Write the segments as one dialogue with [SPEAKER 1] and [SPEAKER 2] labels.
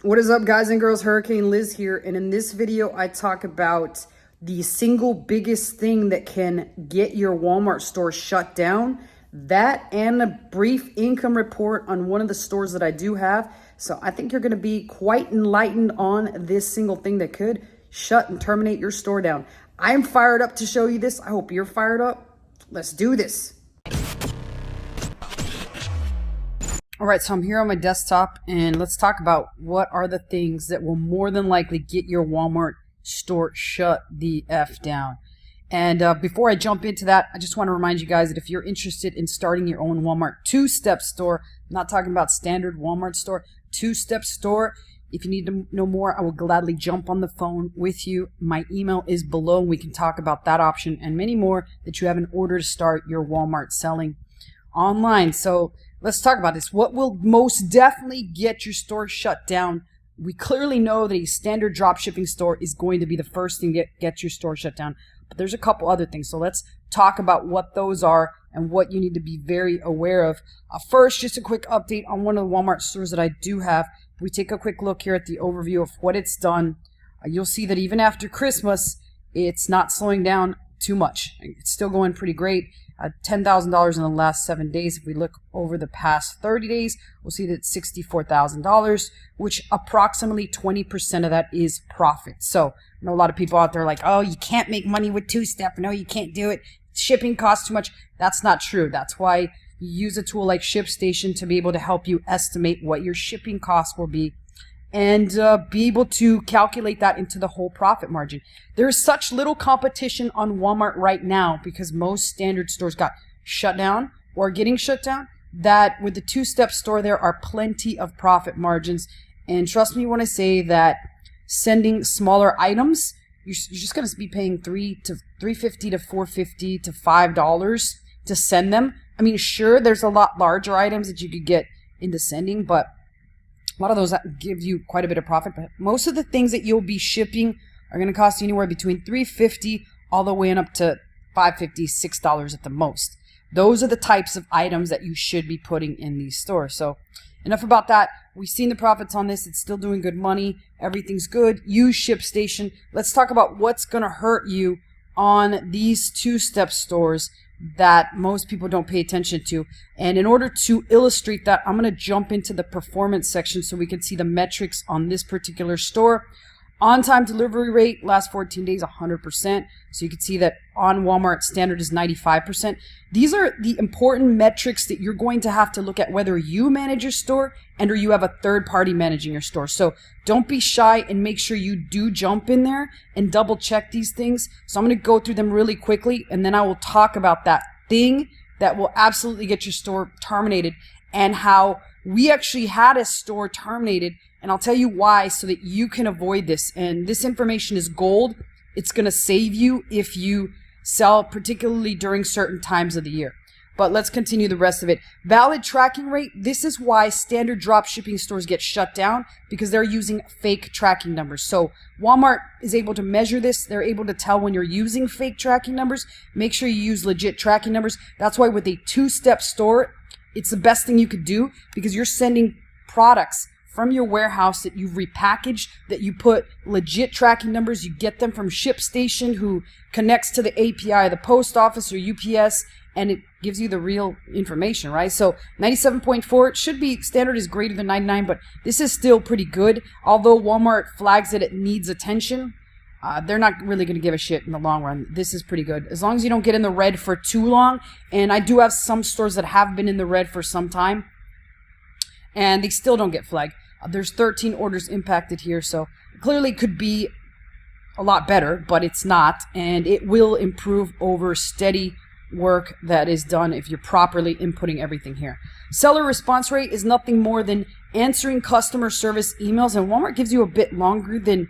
[SPEAKER 1] What is up, guys and girls? Hurricane Liz here, and in this video I talk about the single biggest thing that can get your Walmart store shut down. That and a brief income report on one of the stores that I do have. So I think you're going to be quite enlightened on this single thing that could shut and terminate your store down. I'm fired up to show you this. I hope you're fired up. Let's do this. All right, so I'm here on my desktop, and let's talk about what are the things that will more than likely get your Walmart store shut the F down. And before I jump into that, I just want to remind you guys that if you're interested in starting your own Walmart two-step store, I'm not talking about standard Walmart store, two-step store. If you need to know more, I will gladly jump on the phone with you. My email is below, and we can talk about that option and many more that you have in order to start your Walmart selling online. So let's talk about this. What will most definitely get your store shut down? We clearly know that a standard dropshipping store is going to be the first thing to get your store shut down. But there's a couple other things. So let's talk about what those are and what you need to be very aware of. First, just a quick update on one of the Walmart stores that I do have. If we take a quick look here at the overview of what it's done, you'll see that even after Christmas, it's not slowing down too much. It's still going pretty great. $10,000 in the last 7 days. If we look over the past 30 days, we'll see that it's $64,000, which approximately 20% of that is profit. So I know a lot of people out there are like, oh, you can't make money with two-step. No, you can't do it. Shipping costs too much. That's not true. That's why you use a tool like ShipStation to be able to help you estimate what your shipping costs will be and be able to calculate that into the whole profit margin. There is such little competition on Walmart right now because most standard stores got shut down or getting shut down, that with the two-step store there are plenty of profit margins. And trust me when I say that sending smaller items, you're just going to be paying $3 to $3.50 to $4.50 to $5 to send them. I mean, sure, there's a lot larger items that you could get into sending, but a lot of those give you quite a bit of profit, but most of the things that you'll be shipping are going to cost you anywhere between $3.50 all the way on up to $5.50, $6 at the most. Those are the types of items that you should be putting in these stores. So enough about that. We've seen the profits on this. It's still doing good money. Everything's good. Use ShipStation. Let's talk about what's going to hurt you on these two-step stores that most people don't pay attention to. And in order to illustrate that, I'm going to jump into the performance section so we can see the metrics on this particular store. On-time delivery rate, last 14 days, 100%. So you can see that on Walmart standard is 95%. These are the important metrics that you're going to have to look at whether you manage your store and or you have a third party managing your store. So don't be shy and make sure you do jump in there and double check these things. So I'm going to go through them really quickly, and then I will talk about that thing that will absolutely get your store terminated and how we actually had a store terminated. And I'll tell you why so that you can avoid this. And this information is gold. It's going to save you if you sell, particularly during certain times of the year. But let's continue the rest of it. Valid tracking rate. This is why standard drop shipping stores get shut down, because they're using fake tracking numbers. So Walmart is able to measure this. They're able to tell when you're using fake tracking numbers. Make sure you use legit tracking numbers. That's why with a two-step store, it's the best thing you could do, because you're sending products from your warehouse that you've repackaged, that you put legit tracking numbers. You get them from ShipStation, who connects to the API, the post office or UPS, and it gives you the real information, right? So 97.4, it should be, standard is greater than 99, but this is still pretty good. Although Walmart flags that it needs attention, they're not really going to give a shit in the long run. This is pretty good. As long as you don't get in the red for too long, and I do have some stores that have been in the red for some time, and they still don't get flagged. There's 13 orders impacted here, so clearly could be a lot better, but it's not, and it will improve over steady work that is done if you're properly inputting everything here. Seller response rate is nothing more than answering customer service emails, and Walmart gives you a bit longer than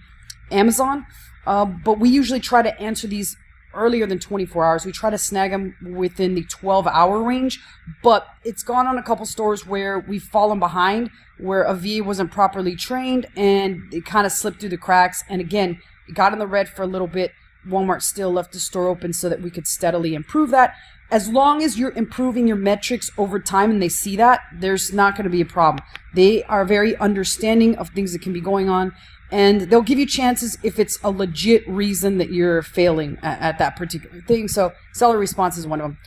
[SPEAKER 1] Amazon, but we usually try to answer these earlier than 24 hours. We try to snag them within the 12-hour range, but it's gone on a couple stores where we've fallen behind, where a VA wasn't properly trained and it kind of slipped through the cracks. And again, it got in the red for a little bit. Walmart still left the store open so that we could steadily improve that. As long as you're improving your metrics over time and they see that, there's not going to be a problem. They are very understanding of things that can be going on, and they'll give you chances if it's a legit reason that you're failing at that particular thing. So seller response is one of them.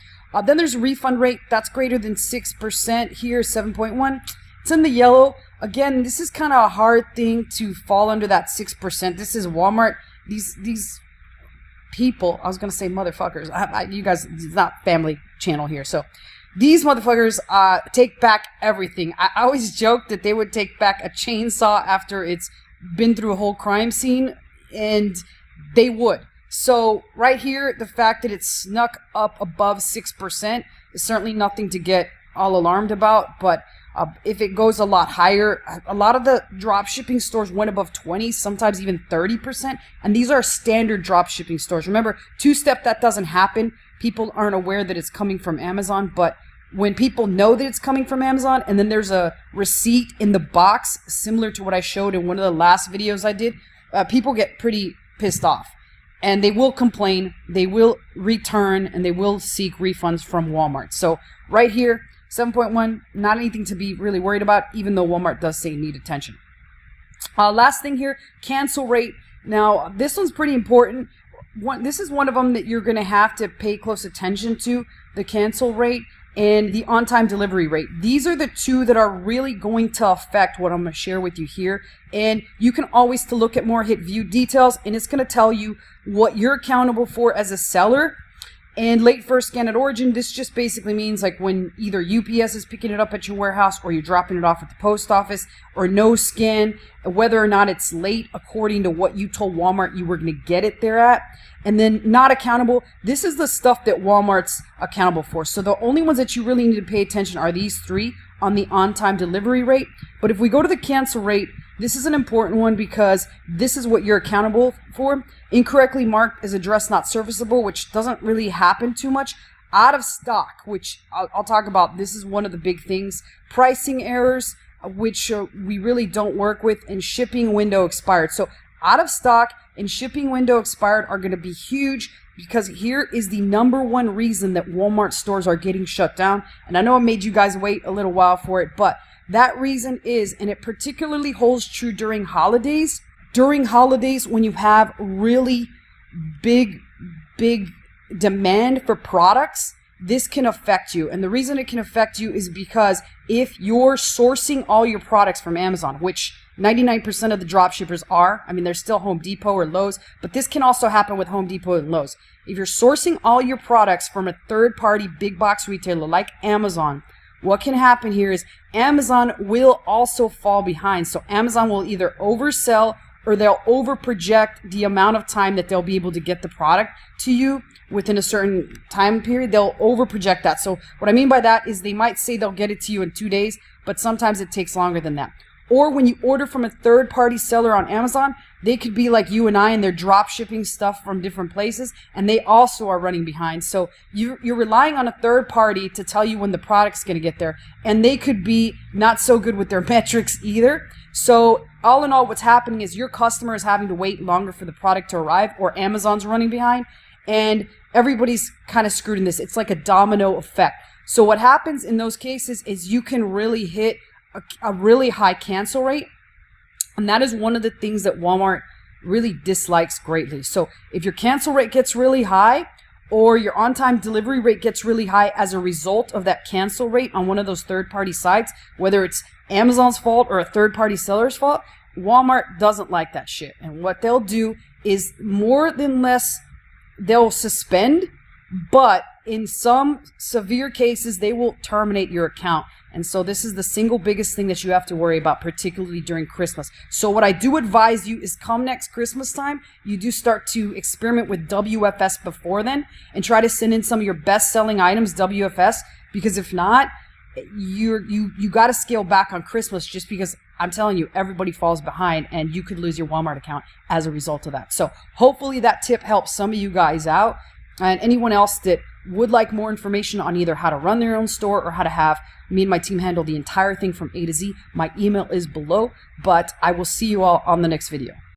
[SPEAKER 1] Then there's a refund rate. That's greater than 6% here, 7.1. It's in the yellow. Again, this is kind of a hard thing to fall under that 6%. This is Walmart. These people, I was going to say motherfuckers. You guys, it's not family channel here. So these motherfuckers take back everything. I always joke that they would take back a chainsaw after it's been through a whole crime scene, and they would. So right here, the fact that it's snuck up above 6% is certainly nothing to get all alarmed about, but if it goes a lot higher, a lot of the drop shipping stores went above 20, sometimes even 30%, and these are standard drop shipping stores. Remember, TwoStep, that doesn't happen. People aren't aware that it's coming from Amazon, but when people know that it's coming from Amazon, and then there's a receipt in the box, similar to what I showed in one of the last videos I did, people get pretty pissed off. And they will complain, they will return, and they will seek refunds from Walmart. So right here, 7.1, not anything to be really worried about, even though Walmart does say need attention. Last thing here, cancel rate. Now, this one's pretty important. This is one of them that you're going to have to pay close attention to, the cancel rate and the on-time delivery rate. These are the two that are really going to affect what I'm going to share with you here. And you can always, to look at more, hit view details, and it's going to tell you what you're accountable for as a seller. And late first scan at origin, this just basically means like when either UPS is picking it up at your warehouse or you're dropping it off at the post office, or no scan, whether or not it's late according to what you told Walmart you were going to get it there at. And then not accountable, this is the stuff that Walmart's accountable for. So the only ones that you really need to pay attention are these three on the on-time delivery rate. But if we go to the cancel rate, this is an important one because this is what you're accountable for. Incorrectly marked as address not serviceable, which doesn't really happen too much. Out of stock, which I'll talk about. This is one of the big things. Pricing errors, which we really don't work with, and shipping window expired. So out of stock and shipping window expired are going to be huge, because here is the #1 reason that Walmart stores are getting shut down. And I know I made you guys wait a little while for it, but that reason is, and it particularly holds true during holidays. During holidays, when you have really big demand for products, this can affect you. And the reason it can affect you is because if you're sourcing all your products from Amazon, which 99% of the drop shippers are, I mean, there's still Home Depot or Lowe's, but this can also happen with Home Depot and Lowe's. If you're sourcing all your products from a third-party big box retailer like Amazon, what can happen here is Amazon will also fall behind. So Amazon will either oversell or they'll overproject the amount of time that they'll be able to get the product to you within a certain time period. They'll overproject that. So what I mean by that is they might say they'll get it to you in 2 days, but sometimes it takes longer than that. Or when you order from a third-party seller on Amazon, they could be like you and I, and they're drop shipping stuff from different places, and they also are running behind. So you're relying on a third party to tell you when the product's going to get there, and they could be not so good with their metrics either. So all in all, what's happening is your customer is having to wait longer for the product to arrive, or Amazon's running behind, and everybody's kind of screwed in this. It's like a domino effect. So what happens in those cases is you can really hit a really high cancel rate. And that is one of the things that Walmart really dislikes greatly. So if your cancel rate gets really high, or your on-time delivery rate gets really high as a result of that cancel rate on one of those third-party sites, whether it's Amazon's fault or a third-party seller's fault, Walmart doesn't like that shit. And what they'll do is more than less, they'll suspend, but in some severe cases, they will terminate your account. And so this is the single biggest thing that you have to worry about, particularly during Christmas. So what I do advise you is come next Christmas time, you do start to experiment with WFS before then and try to send in some of your best-selling items WFS, because if not, you got to scale back on Christmas, just because I'm telling you, everybody falls behind and you could lose your Walmart account as a result of that. So hopefully that tip helps some of you guys out. And anyone else that would like more information on either how to run their own store or how to have me and my team handle the entire thing from A to Z, my email is below. But I will see you all on the next video.